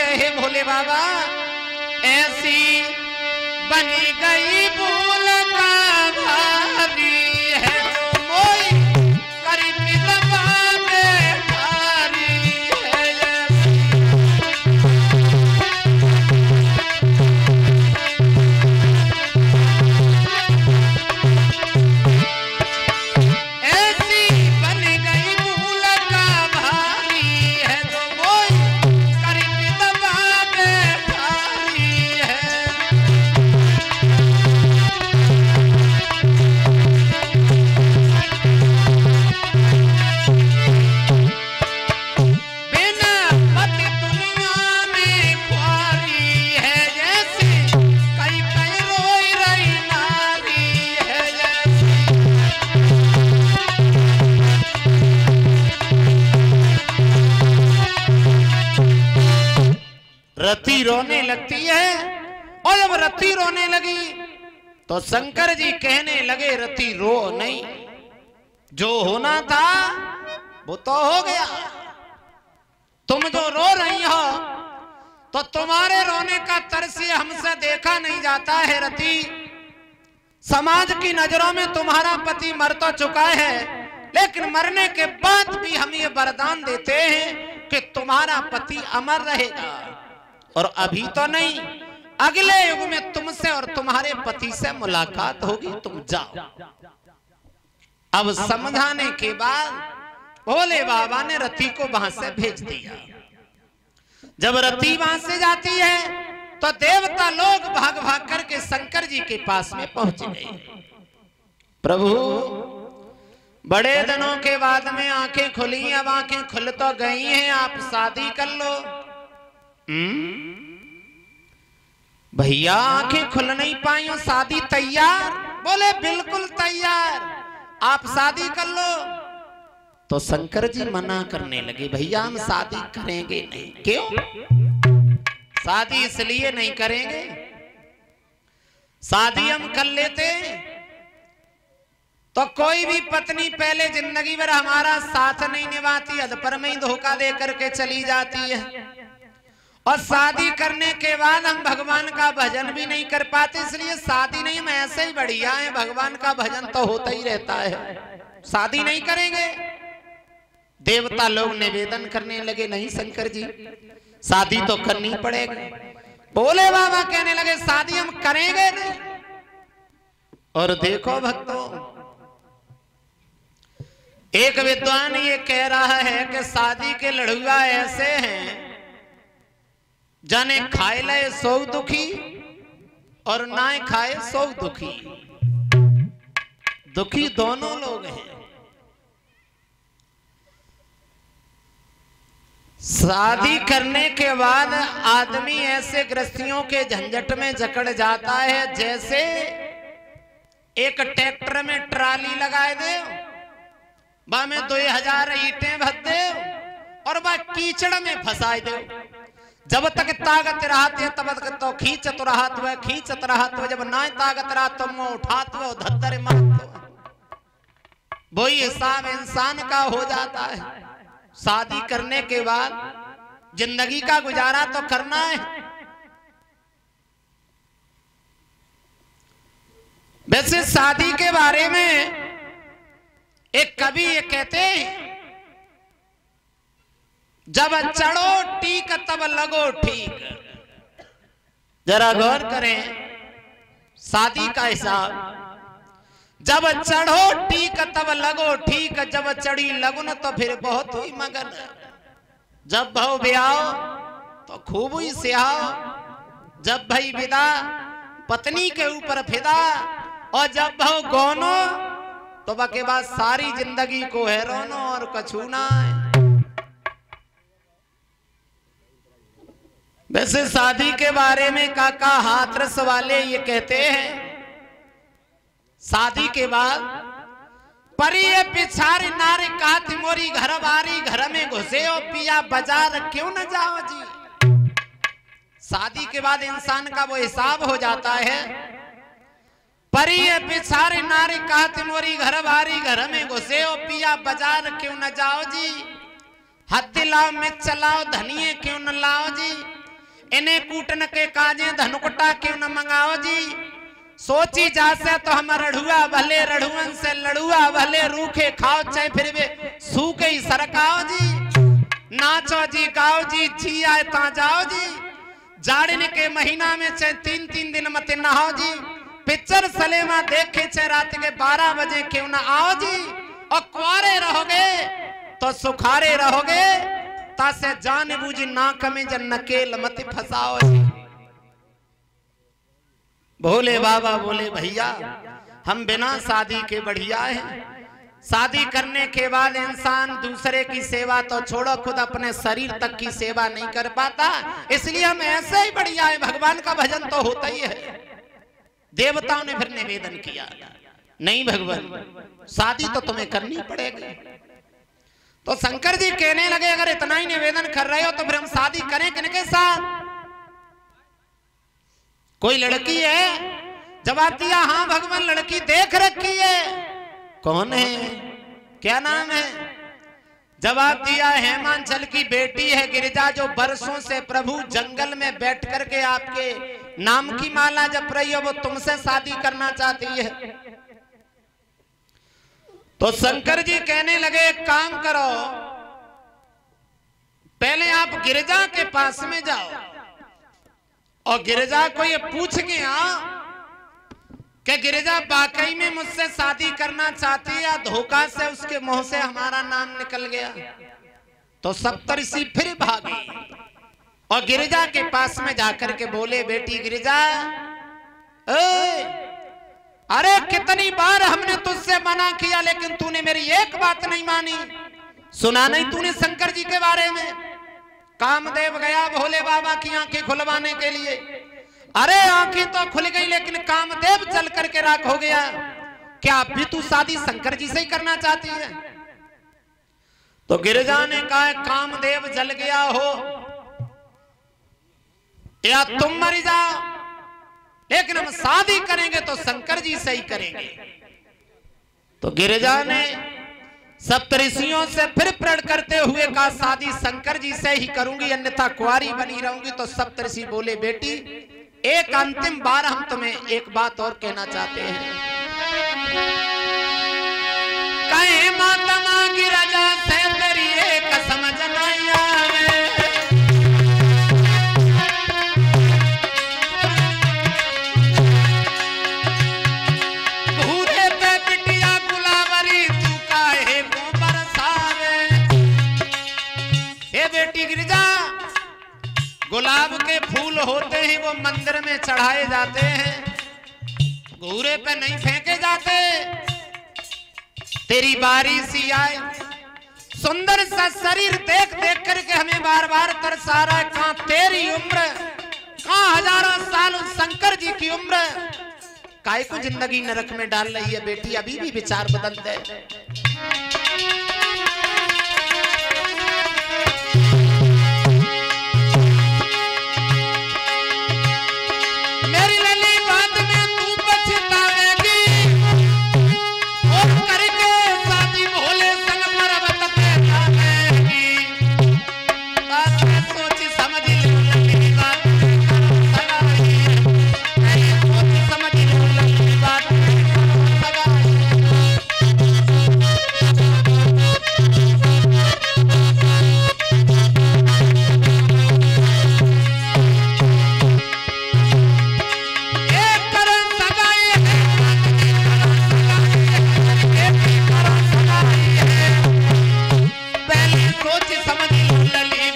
हे भोले बाबा ऐसी बनी गई भूल का भारी है जो मोई करीब दबा में भारी है। ऐसी बनी गई भूल का भारी है जो मोई करीब दबा में भारी है। बिना पति दुनिया में ख्वारी है जैसे कई कई रोई रही नारी है जैसे। रति रोने लगती है और जब रति रोने लगी तो शंकर जी कहने लगे रति रो नहीं, जो होना था वो तो हो गया। तुम जो रो रही हो तो तुम्हारे रोने का तरस हमसे देखा नहीं जाता है रति। समाज की नजरों में तुम्हारा पति मर तो चुका है, लेकिन मरने के बाद भी हम ये वरदान देते हैं कि तुम्हारा पति अमर रहेगा। और अभी तो नहीं, अगले युग में तुमसे और तुम्हारे पति से मुलाकात होगी, तुम जाओ। अब समझाने के बाद भोले बाबा ने रति को वहां से भेज दिया। जब रति वहां से जाती है तो देवता लोग भाग भाग करके शंकर जी के पास में पहुंच गए। प्रभु बड़े दिनों के बाद में आंखें खुली, अब आंखें खुल तो गई हैं, आप शादी कर लो। भैया आंखें खुल नहीं पाई हो, शादी तैयार? बोले बिल्कुल तैयार, आप शादी कर लो। तो शंकर जी मना करने लगे, भैया हम शादी करेंगे नहीं। क्यों? शादी इसलिए नहीं करेंगे, शादी हम कर लेते तो कोई भी पत्नी पहले जिंदगी भर हमारा साथ नहीं निभाती, अधपर में ही धोखा दे करके चली जाती है। और शादी करने के बाद हम भगवान का भजन भी नहीं कर पाते, इसलिए शादी नहीं, हम ऐसे ही बढ़िया है, भगवान का भजन तो होता ही रहता है, शादी नहीं करेंगे। देवता लोग निवेदन करने लगे, नहीं शंकर जी शादी तो करनी पड़ेगी। भोले बाबा कहने लगे शादी हम करेंगे नहीं। और देखो भक्तों, एक विद्वान ये कह रहा है कि शादी के लड़ुआ ऐसे हैं जाने खाए लय सौ दुखी और ना खाए सौ दुखी, दुखी दोनों लोग हैं। शादी करने के बाद आदमी ऐसे गृहस्थियों के झंझट में जकड़ जाता है जैसे एक ट्रैक्टर में ट्राली लगाए दे, बा में 2000 ईंटें भर दे और बा कीचड़ में फंसाए दे। जब तक ताकत रहती है तब तक तो खींचत रहत हुए, खींचत रहत हुए, जब ना ताकत रहा तो मुंह उठात हुए धत्तर मारत। वही हिसाब इंसान का हो जाता है। शादी करने के बाद जिंदगी का गुजारा तो करना है। वैसे शादी के बारे में एक कवि ये कहते हैं, जब चढ़ो टीक तब लगो ठीक। जरा गौर करें शादी का हिसाब, जब चढ़ो टीक तब लगो ठीक, जब चढ़ी लगुन तो फिर बहुत ही मगन। जब भाव ब्याह तो खूब ही सिहाओ, जब भाई विदा पत्नी के ऊपर फिदा, और जब भाव गौनो तो बाकी बाद सारी जिंदगी को है रोनो और कछू ना है। वैसे शादी के बारे में काका हाथरस वाले ये कहते हैं, शादी के बाद परिये पिछारी नारी काती मोरी घर बारी, घर में घुसे हो पिया बाजार क्यों न जाओ जी। शादी के बाद इंसान का वो हिसाब हो जाता है, परिये पिछारी नारी काती मोरी घर बारी, घर में घुसे हो पिया बाजार क्यों न जाओ जी। हद लाओ में चलाओ धनिये क्यों न लाओ जी, इन्हें कूटन के काजे धनुकटा क्यों न मंगाओ जी। सोची जासे तो हम रढ़ुआ भले रढ़ुअन से लड़ुआ भले, रूखे खाओ चाहे फिर वे सूखे ही सरकाओ जी। नाचो जी गाओ जी आए ता जाओ जी। जाड़ने के महीना में चाहे 3-3 दिन मत नहाओ जी। पिक्चर सलेमा देखे चाहे रात के 12 बजे क्यों ना आओ जी। और कुआरे रहोगे तो सुखारे रहोगे, तासे जान बूझी नाक में जन नकेल मत फसाओ जी। भोले बाबा बोले भैया हम बिना शादी के बढ़िया हैं। शादी करने के बाद इंसान दूसरे की सेवा तो छोड़ो, खुद अपने शरीर तक की सेवा नहीं कर पाता, इसलिए हम ऐसे ही बढ़िया है। भगवान का भजन तो होता ही है। देवताओं ने फिर निवेदन किया, नहीं भगवान शादी तो तुम्हें करनी पड़ेगी। तो शंकर जी कहने लगे अगर इतना ही निवेदन कर रहे हो तो फिर हम शादी करें किनके साथ? कोई लड़की है? जवाब दिया हाँ भगवान लड़की देख रखी है। कौन है, क्या नाम है? जवाब दिया हेमांचल की बेटी है गिरिजा, जो बरसों से प्रभु जंगल में बैठ करके आपके नाम की माला जप रही है, वो तुमसे शादी करना चाहती है। तो शंकर जी कहने लगे एक काम करो, पहले आप गिरिजा के पास में जाओ और गिरिजा को ये पूछ के आओ कि गिरिजा वाकई में मुझसे शादी करना चाहती है या धोखा से उसके मुंह से हमारा नाम निकल गया। तो सप्तऋषि फिर भागे और गिरिजा के पास में जाकर के बोले बेटी गिरिजा, अरे कितनी बार हमने तुझसे मना किया लेकिन तूने मेरी एक बात नहीं मानी। सुना नहीं तूने शंकर जी के बारे में? कामदेव गया भोले बाबा की आंखें खुलवाने के लिए, अरे आंखें तो खुल गई लेकिन कामदेव जल करके राख हो गया। क्या अब भी तू शादी शंकर जी से ही करना चाहती है? तो गिरिजा ने कहा कामदेव जल गया हो या तुम मर जाओ, लेकिन हम शादी करेंगे तो शंकर जी से ही करेंगे। तो गिरिजा ने सप्तऋषियों से फिर प्रण करते हुए कहा शादी शंकर जी से ही करूंगी, अन्यथा कुंवारी बनी रहूंगी। तो सप्तऋषि बोले बेटी एक अंतिम बार हम तुम्हें एक बात और कहना चाहते हैं। कहे माता गिरिजा से तेरी एक समझ नहीं आवे, घूरे पे बिटिया गुलाबरी तू काहे को बरसावे। हे बेटी गिरिजा, गुलाब के फूल होते हैं वो मंदिर में चढ़ाए जाते हैं, घूरे पे नहीं फेंके जाते। तेरी बारी सी आए, सुंदर सा शरीर देख देख करके हमें बार बार तरसा रहा है। कहां तेरी उम्र, कहां हजारों साल शंकर जी की उम्र, काहे को जिंदगी नरक में डाल रही है बेटी, अभी भी विचार बदल दे। सोच समझ लली